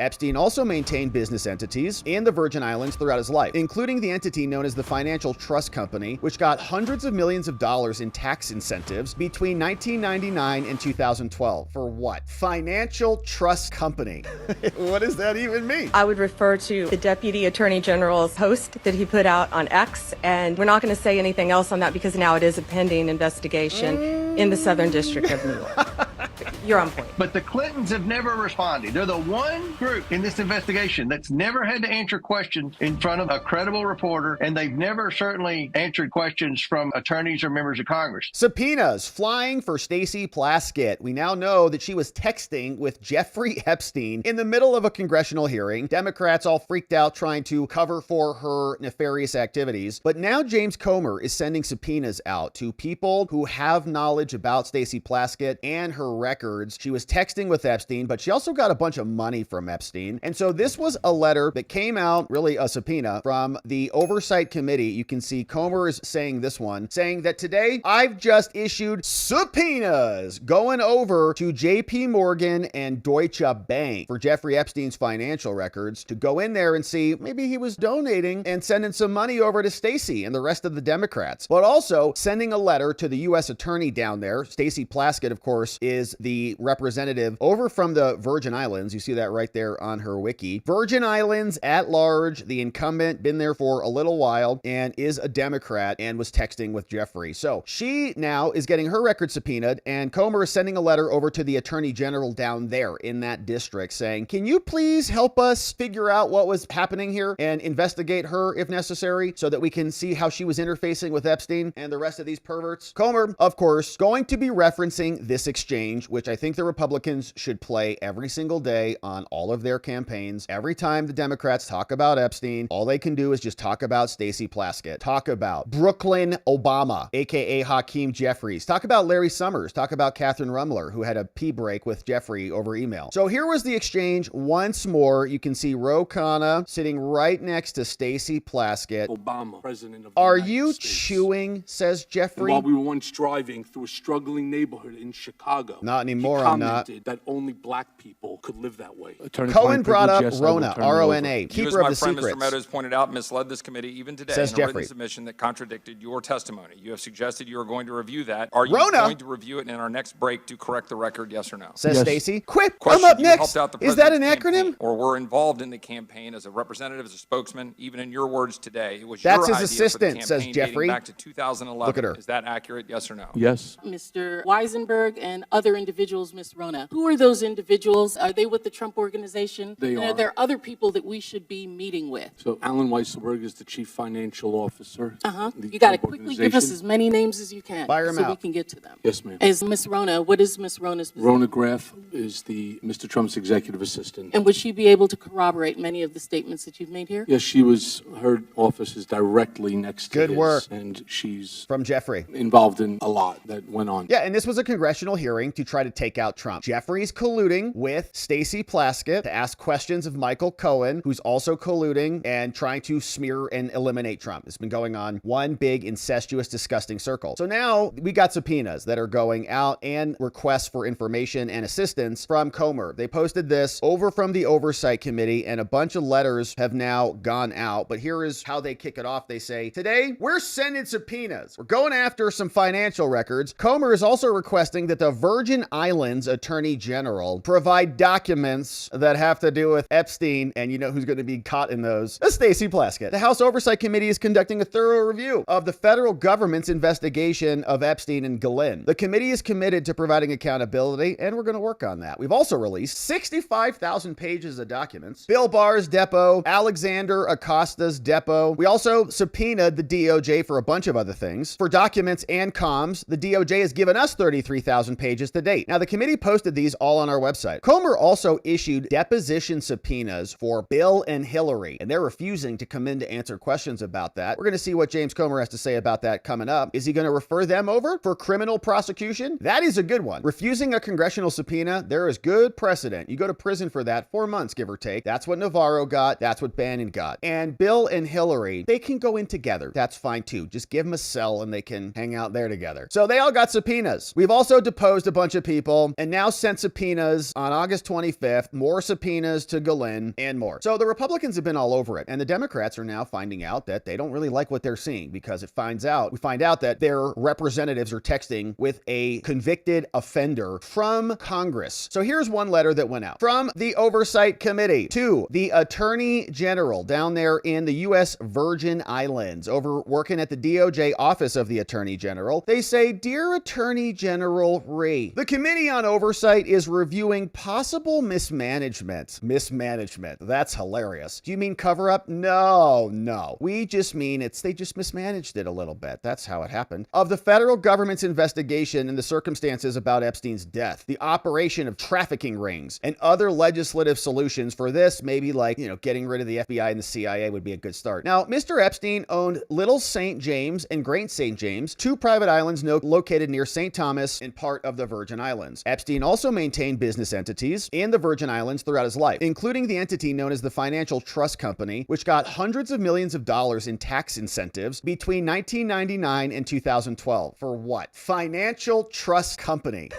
Epstein also maintained business entities in the Virgin Islands throughout his life, including the entity known as the Financial Trust Company, which got hundreds of millions of dollars in tax incentives between 1999 and 2012. For what? Financial Trust Company. What does that even mean? I would refer to the Deputy Attorney General's post that he put out on X, and we're not going to say anything else on that because now it is a pending investigation in the Southern District of New York. You're on point. But the Clintons have never responded. They're the one group in this investigation that's never had to answer questions in front of a credible reporter, and they've never certainly answered questions from attorneys or members of Congress. Subpoenas flying for Stacey Plaskett. We now know that she was texting with Jeffrey Epstein in the middle of a congressional hearing. Democrats all freaked out trying to cover for her nefarious activities. But now James Comer is sending subpoenas out to people who have knowledge about Stacey Plaskett and her records. She was texting with Epstein, but she also got a bunch of money from Epstein. And so this was a letter that came out, really a subpoena, from the Oversight Committee. You can see Comer is saying this one, saying that today I've just issued subpoenas going over to JP Morgan and Deutsche Bank for Jeffrey Epstein's financial records to go in there and see maybe he was donating and sending some money over to Stacey and the rest of the Democrats, but also sending a letter to the U.S. attorney down there. Stacey Plaskett, of course, is the representative over from the Virgin Islands. You see that right there on her wiki. Virgin Islands at large, the incumbent, been there for a little while and is a Democrat and was texting with Jeffrey. So she now is getting her record subpoenaed, and Comer is sending a letter over to the attorney general down there in that district saying, can you please help us figure out what was happening here and investigate her if necessary so that we can see how she was interfacing with Epstein and the rest of these perverts? Comer, of course, going to be referencing this exchange, which I think the Republicans should play every single day on all of their campaigns. Every time the Democrats talk about Epstein, all they can do is just talk about Stacey Plaskett, talk about Brooklyn Obama, aka Hakeem Jeffries, talk about Larry Summers, talk about Catherine Rumler, who had a pee break with Jeffrey over email. So here was the exchange once more. You can see Ro Khanna sitting right next to Stacey Plaskett. Obama, president of the Are United you States. chewing, says Jeffrey. And while we were once driving through a struggling neighborhood in Chicago, Not anymore, he I'm not. commented that only black people could live that way. Cohen brought up Rona, R-O-N-A, You, keeper as of my the friend secrets. Mr. Meadows pointed out, misled this committee even today Says in a Jeffrey. written submission that contradicted your testimony. You have suggested you are going to review that. Are you Rona. going to review it in our next break to correct the record, yes or no? Says Yes. Stacey. Quick, Question, I'm up you next. helped out the Is that an president's acronym? campaign, or were involved in the campaign as a representative, as a spokesman, even in your words today? It was That's your his idea for the assistant, says campaign Jeffrey. dating back to 2011. Look at her. Is that accurate, yes or no? Yes. Mr. Weisenberg and other individuals, Ms. Rona. Who are those individuals? Are they with the Trump organization? They and are. are there other people that we should be meeting with? So Alan Weisselberg is the chief financial officer. Uh-huh. The You got to Trump quickly give us organization. as many names as you can Fire 'em so we out. can get to them. Yes, ma'am. As Ms. Rona, what is Ms. Rona's position? Rona Graff is the Mr. Trump's executive assistant. And would she be able to corroborate many of the statements that you've made here? Yes, her office is directly next to Good his, work. and she's From Jeffrey. involved in a lot that went on. Yeah, and this was a congressional hearing to try to take out Trump. Jeffrey's colluding with Stacey Plaskett to ask questions of Michael Cohen, who's also colluding and trying to smear and eliminate Trump. It's been going on one big incestuous, disgusting circle. So now we got subpoenas that are going out and requests for information and assistance from Comer. They posted this over from the Oversight Committee, and a bunch of letters have now gone out. But here is how they kick it off. They say, today we're sending subpoenas. We're going after some financial records. Comer is also requesting that the Virgin Islands Attorney General provide documents that have to do with Epstein, and you know who's going to be caught in those? Stacey Plaskett. The House Oversight Committee is conducting a thorough review of the federal government's investigation of Epstein and Ghislaine. The committee is committed to providing accountability, and we're going to work on that. We've also released 65,000 pages of documents. Bill Barr's depot, Alexander Acosta's depot. We also subpoenaed the DOJ for a bunch of other things. For documents and comms, the DOJ has given us 33,000 pages to date. Now, the committee posted these all on our website. Comer also issued deposition subpoenas for Bill and Hillary, and they're refusing to come in to answer questions about that. We're going to see what James Comer has to say about that coming up. Is he going to refer them over for criminal prosecution? That is a good one. Refusing a congressional subpoena, there is good precedent. You go to prison for that, 4 months, give or take. That's what Navarro got. That's what Bannon got. And Bill and Hillary, they can go in together. That's fine too. Just give them a cell and they can hang out there together. So they all got subpoenas. We've also deposed a bunch of people people, and now sent subpoenas on August 25th, more subpoenas to Gouveia and more. So the Republicans have been all over it, and the Democrats are now finding out that they don't really like what they're seeing, because we find out that their representatives are texting with a convicted offender from Congress. So here's one letter that went out from the Oversight Committee to the Attorney General down there in the U.S. Virgin Islands, over working at the DOJ Office of the Attorney General. They say, "Dear Attorney General Rhee, the Committee on Oversight is reviewing possible mismanagement." Mismanagement. That's hilarious. Do you mean cover up? No. We just mean they just mismanaged it a little bit. That's how it happened. Of the federal government's investigation and the circumstances about Epstein's death, the operation of trafficking rings, and other legislative solutions for this, maybe like, getting rid of the FBI and the CIA would be a good start. Now, Mr. Epstein owned Little St. James and Great St. James, two private islands located near St. Thomas and part of the Virgin Islands. Epstein also maintained business entities in the Virgin Islands throughout his life, including the entity known as the Financial Trust Company, which got hundreds of millions of dollars in tax incentives between 1999 and 2012. For what? Financial Trust Company.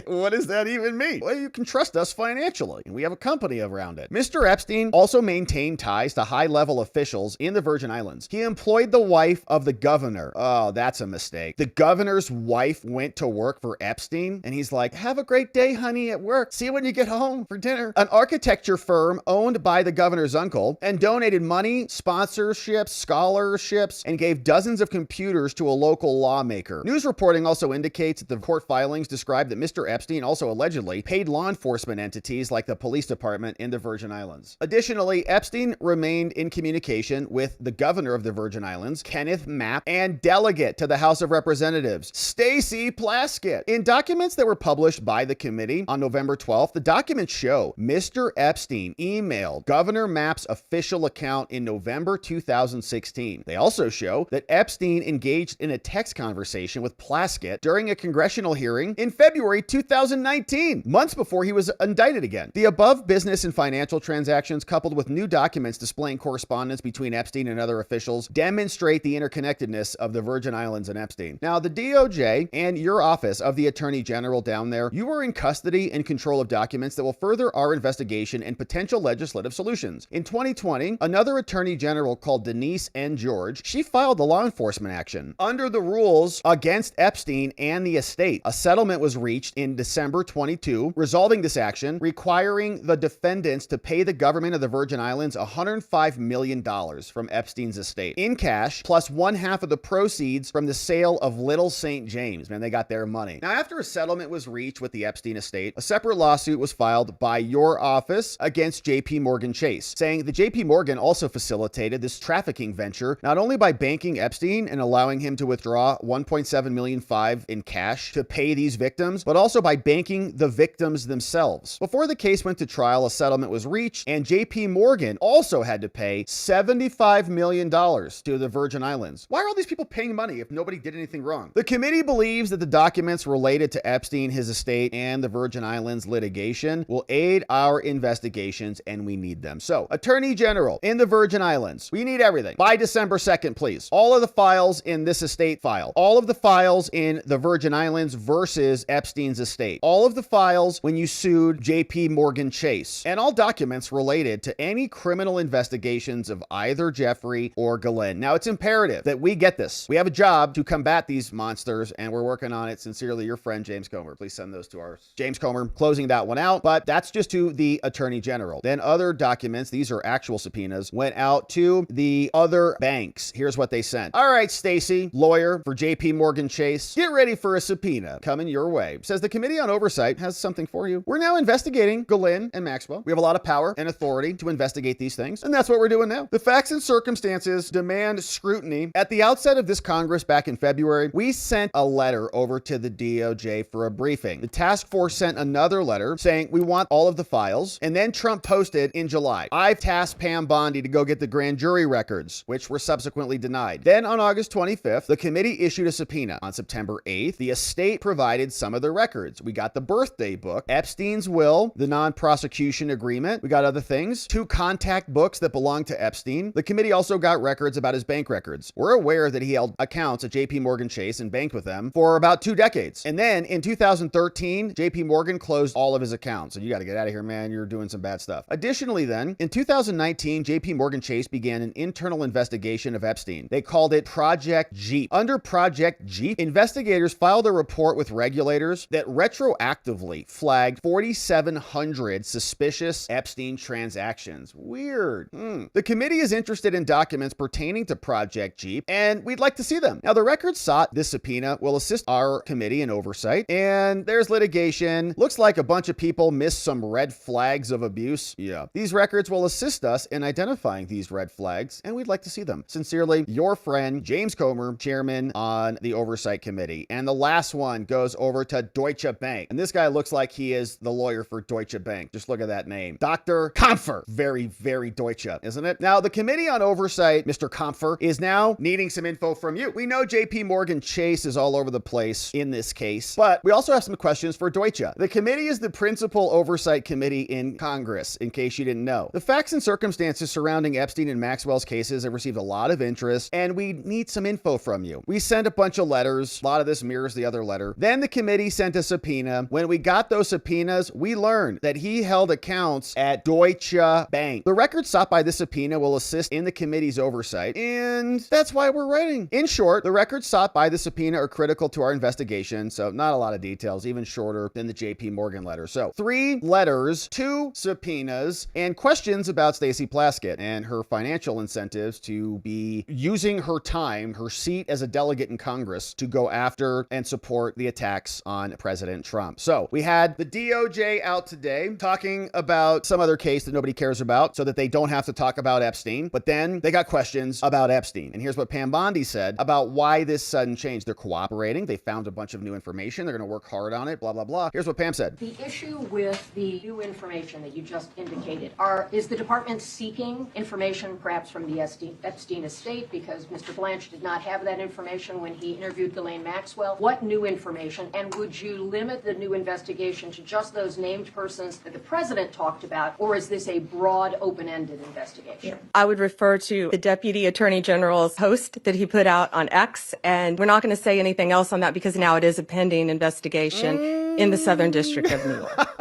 What does that even mean? Well, you can trust us financially, and we have a company around it. Mr. Epstein also maintained ties to high-level officials in the Virgin Islands. He employed the wife of the governor. Oh, that's a mistake. The governor's wife went to work for Epstein, and he's like, "Have a great day, honey, at work. See you when you get home for dinner." An architecture firm owned by the governor's uncle, and donated money, sponsorships, scholarships, and gave dozens of computers to a local lawmaker. News reporting also indicates that the court filings describe that Mr. Epstein also allegedly paid law enforcement entities like the police department in the Virgin Islands. Additionally, Epstein remained in communication with the governor of the Virgin Islands, Kenneth Mapp, and delegate to the House of Representatives, Stacey Plaskett. In documents that were published by the committee on November 12th, the documents show Mr. Epstein emailed Governor Mapp's official account in November 2016. They also show that Epstein engaged in a text conversation with Plaskett during a congressional hearing in February 2019, months before he was indicted again. The above business and financial transactions, coupled with new documents displaying correspondence between Epstein and other officials, demonstrate the interconnectedness of the Virgin Islands and Epstein. Now, the DOJ and your office of the Attorney General down there, you are in custody and control of documents that will further our investigation and potential legislative solutions. In 2020, another Attorney General called Denise N. George, she filed a law enforcement action. Under the rules against Epstein and the estate, a settlement was reached in December 22, resolving this action, requiring the defendants to pay the government of the Virgin Islands $105 million from Epstein's estate in cash, plus one half of the proceeds from the sale of Little St. James. Man, they got their money. Now, after a settlement was reached with the Epstein estate, a separate lawsuit was filed by your office against JP Morgan Chase, saying that JP Morgan also facilitated this trafficking venture, not only by banking Epstein and allowing him to withdraw $1.7 million in cash to pay these victims, but also by banking the victims themselves. Before the case went to trial, a settlement was reached, and JP Morgan also had to pay $75 million to the Virgin Islands. Why are all these people paying money if nobody did anything wrong? The committee believes that the documents related to Epstein, his estate, and the Virgin Islands litigation will aid our investigations, and we need them. So, Attorney General in the Virgin Islands, we need everything. By December 2nd, please. All of the files in this estate file. All of the files in the Virgin Islands versus Epstein's estate. All of the files when you sued JP Morgan Chase. And all documents related to any criminal investigations of either Jeffrey or Gouveia. Now, it's imperative that we get this. We have a job to combat these monsters, and we're working on it. Sincerely, your friend, James Comer. Please send those to ours. James Comer, closing that one out, but that's just to the Attorney General. Then other documents, these are actual subpoenas, went out to the other banks. Here's what they sent. All right, Stacey, lawyer for JP Morgan Chase, get ready for a subpoena coming your way. Says the Committee on Oversight has something for you. We're now investigating Gouveia and Maxwell. We have a lot of power and authority to investigate these things, and that's what we're doing now. The facts and circumstances demand scrutiny. At the outset of this Congress back in February, we sent a letter over to the DOJ for a briefing. The task force sent another letter saying we want all of the files, and then Trump posted in July, "I've tasked Pam Bondi to go get the grand jury records," which were subsequently denied. Then on August 25th, the committee issued a subpoena. On September 8th, the estate provided some of the records. We got the birthday book, Epstein's will, the non-prosecution agreement. We got other things, 2 contact books that belonged to Epstein. The committee also got records about his bank records. We're aware that he held accounts at JP Morgan Chase and banked with them for about 2 decades. And then in 2013, 2013, JP Morgan closed all of his accounts. So you got to get out of here, man. You're doing some bad stuff. Additionally, then, in 2019, JP Morgan Chase began an internal investigation of Epstein. They called it Project Jeep. Under Project Jeep, investigators filed a report with regulators that retroactively flagged 4,700 suspicious Epstein transactions. Weird. The committee is interested in documents pertaining to Project Jeep, and we'd like to see them. Now, the records sought this subpoena will assist our committee in oversight, and there's litigation. Looks like a bunch of people missed some red flags of abuse. Yeah. These records will assist us in identifying these red flags, and we'd like to see them. Sincerely, your friend, James Comer, chairman on the Oversight Committee. And the last one goes over to Deutsche Bank. And this guy looks like he is the lawyer for Deutsche Bank. Just look at that name. Dr. Kampfer. Very, very Deutsche, isn't it? Now, the Committee on Oversight, Mr. Kampfer, is now needing some info from you. We know JP Morgan Chase is all over the place in this case, but we also have some questions for Deutsche. The committee is the principal oversight committee in Congress, in case you didn't know. The facts and circumstances surrounding Epstein and Maxwell's cases have received a lot of interest, and we need some info from you. We sent a bunch of letters. A lot of this mirrors the other letter. Then the committee sent a subpoena. When we got those subpoenas, we learned that he held accounts at Deutsche Bank. The records sought by this subpoena will assist in the committee's oversight, and that's why we're writing. In short, the records sought by the subpoena are critical to our investigation, so not a lot of details, even shorter than the JP Morgan letter. So 3 letters, 2 subpoenas, and questions about Stacey Plaskett and her financial incentives to be using her time, her seat as a delegate in Congress, to go after and support the attacks on President Trump. So we had the DOJ out today talking about some other case that nobody cares about so that they don't have to talk about Epstein, but then they got questions about Epstein. And here's what Pam Bondi said about why this sudden change. They're cooperating. They found a bunch of new information. They're going to work hard on it, blah, blah, blah. Here's what Pam said. The issue with the new information that you just indicated is the department seeking information perhaps from the Epstein estate because Mr. Blanche did not have that information when he interviewed Ghislaine Maxwell. What new information? And would you limit the new investigation to just those named persons that the president talked about, or is this a broad, open-ended investigation? I would refer to the Deputy Attorney General's post that he put out on X, and we're not going to say anything else on that because now it is a pending investigation in the Southern District of New York.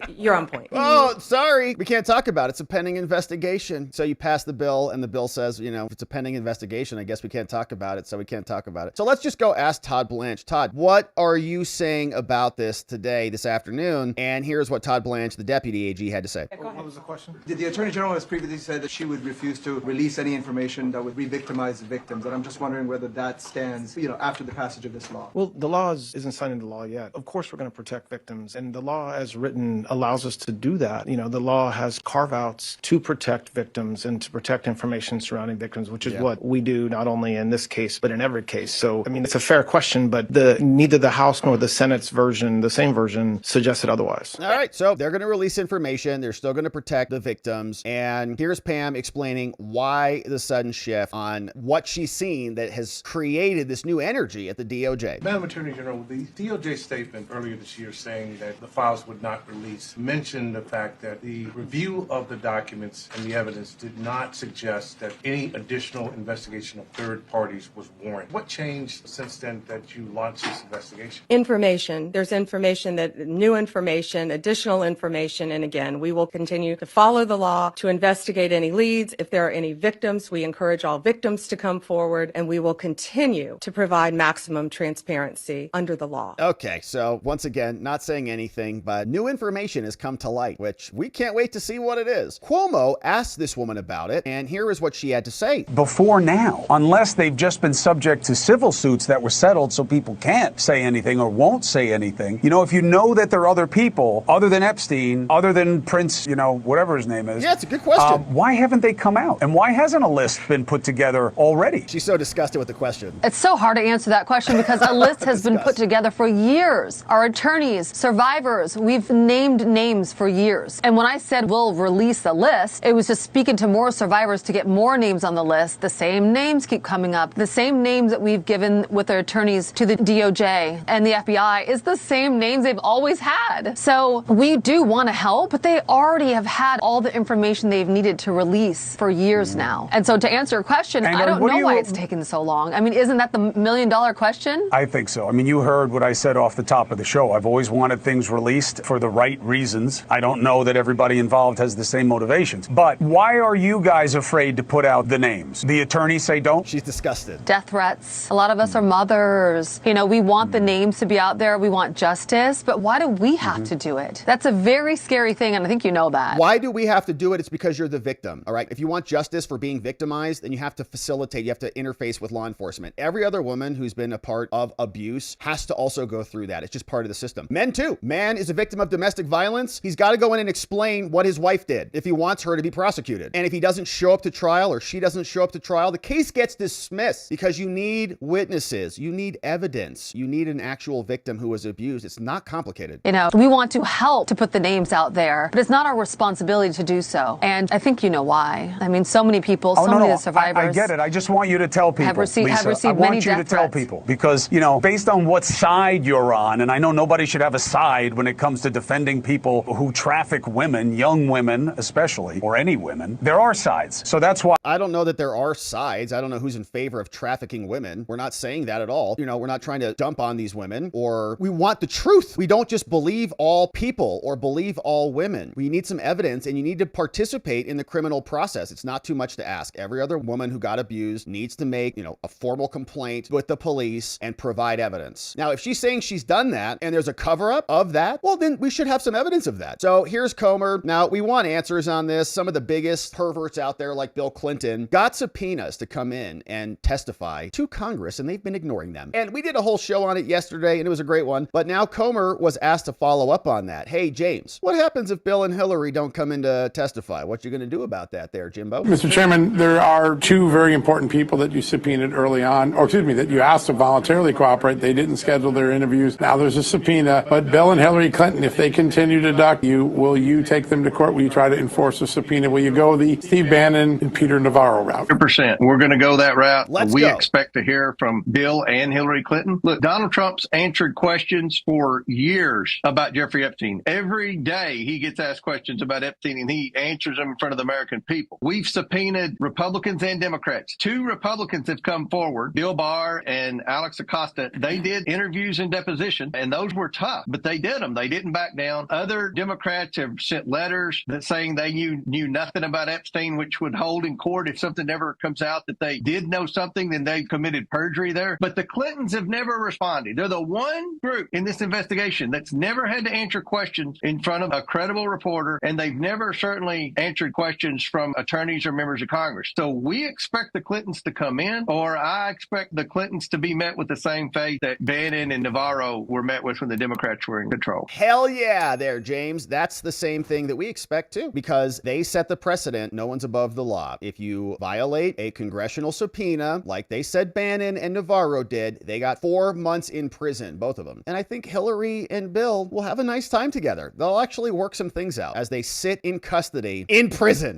You're on point. Oh, sorry. We can't talk about it. It's a pending investigation. So you pass the bill and the bill says, you know, if it's a pending investigation, I guess we can't talk about it. So we can't talk about it. So let's just go ask Todd Blanche. Todd, what are you saying about this today, this afternoon? And here's what Todd Blanche, the deputy AG, had to say. What was the question? The Attorney General has previously said that she would refuse to release any information that would re-victimize the victims. And I'm just wondering whether that stands, you know, after the passage of this law. Well, the law isn't signed into law yet. Of course, we're going to protect victims. And the law as written allows us to do that. You know, the law has carve-outs to protect victims and to protect information surrounding victims, which is what we do not only in this case, but in every case. So, I mean, it's a fair question, but neither the House nor the Senate's version, the same version, suggested otherwise. All right. So they're going to release information. They're still going to protect the victims. And here's Pam explaining why the sudden shift on what she's seen that has created this new energy at the DOJ. Madam Attorney General, the DOJ statement earlier this year saying that the files would not release mentioned the fact that the review of the documents and the evidence did not suggest that any additional investigation of third parties was warranted. What changed since then that you launched this investigation? Information. There's information, new information, additional information. And again, we will continue to follow the law, to investigate any leads. If there are any victims, we encourage all victims to come forward, and we will continue to provide maximum transparency under the law. Okay. So once again, not saying anything, but new information has come to light, which we can't wait to see what it is. Cuomo asked this woman about it, and here is what she had to say. Before now, unless they've just been subject to civil suits that were settled so people can't say anything or won't say anything. You know, if you know that there are other people other than Epstein, other than Prince, you know, whatever his name is. Yeah, it's a good question. Why haven't they come out? And why hasn't a list been put together already? She's so disgusted with the question. It's so hard to answer that question because a list has been put together for years. Our attorneys, survivors, we've named named names for years. And when I said we'll release the list, it was just speaking to more survivors to get more names on the list. The same names keep coming up. The same names that we've given with our attorneys to the DOJ and the FBI is the same names they've always had. So we do want to help, but they already have had all the information they've needed to release for years now. And so to answer your question, I don't know why it's taken so long. I mean, isn't that the million-dollar question? I think so. I mean, you heard what I said off the top of the show. I've always wanted things released for the right reasons. I don't know that everybody involved has the same motivations. But why are you guys afraid to put out the names? The attorneys say don't? She's disgusted. Death threats. A lot of us are mothers. You know, we want the names to be out there. We want justice. But why do we have to do it? That's a very scary thing, and I think you know that. Why do we have to do it? It's because you're the victim, all right? If you want justice for being victimized, then you have to facilitate, you have to interface with law enforcement. Every other woman who's been a part of abuse has to also go through that. It's just part of the system. Men too. Man is a victim of domestic violence. He's got to go in and explain what his wife did if he wants her to be prosecuted. And if he doesn't show up to trial or she doesn't show up to trial, the case gets dismissed because you need witnesses. You need evidence. You need an actual victim who was abused. It's not complicated. You know, we want to help to put the names out there, but it's not our responsibility to do so. And I think you know why. I mean, so many people, so many of the survivors. I get it. I just want you to tell people, have received Lisa, I want you to tell people because, you know, based on what side you're on, and I know nobody should have a side when it comes to defending people who traffic women, young women especially, or any women, there are sides. So that's why. I don't know that there are sides. I don't know who's in favor of trafficking women. We're not saying that at all. You know, we're not trying to dump on these women, or we want the truth. We don't just believe all people or believe all women. We need some evidence, and you need to participate in the criminal process. It's not too much to ask. Every other woman who got abused needs to make, you know, a formal complaint with the police and provide evidence. Now, if she's saying she's done that and there's a cover-up of that, well, then we should have some evidence of that. So here's Comer. Now, we want answers on this. Some of the biggest perverts out there, like Bill Clinton, got subpoenas to come in and testify to Congress, and they've been ignoring them. And we did a whole show on it yesterday, and it was a great one. But now Comer was asked to follow up on that. Hey, James, what happens if Bill and Hillary don't come in to testify? What you going to do about that there, Jimbo? Mr. Chairman, there are two very important people that you subpoenaed early on, or excuse me, that you asked to voluntarily cooperate. They didn't schedule their interviews. Now there's a subpoena. But Bill and Hillary Clinton, if they continue to duck you, will you take them to court? Will you try to enforce a subpoena? Will you go the Steve Bannon and Peter Navarro route? 100%. We're going to go that route. We go. expect to hear from Bill and Hillary Clinton. Look, Donald Trump's answered questions for years about Jeffrey Epstein. Every day he gets asked questions about Epstein, and he answers them in front of the American people. We've subpoenaed Republicans and Democrats. Two Republicans have come forward, Bill Barr and Alex Acosta. They did interviews and deposition, and those were tough, but they did them. They didn't back down. Other Democrats have sent letters that saying they knew nothing about Epstein, which would hold in court if something ever comes out that they did know something, then they committed perjury there. But the Clintons have never responded. They're the one group in this investigation that's never had to answer questions in front of a credible reporter, and they've never certainly answered questions from attorneys or members of Congress. So we expect the Clintons to come in, or I expect the Clintons to be met with the same fate that Bannon and Navarro were met with when the Democrats were in control. Hell yeah there, James. That's the same thing that we expect too, because they set the precedent. No one's above the law. If you violate a congressional subpoena, like they said Bannon and Navarro did, they got 4 months in prison, both of them. And I think Hillary and Bill will have a nice time together. They'll actually work some things out as they sit in custody in prison.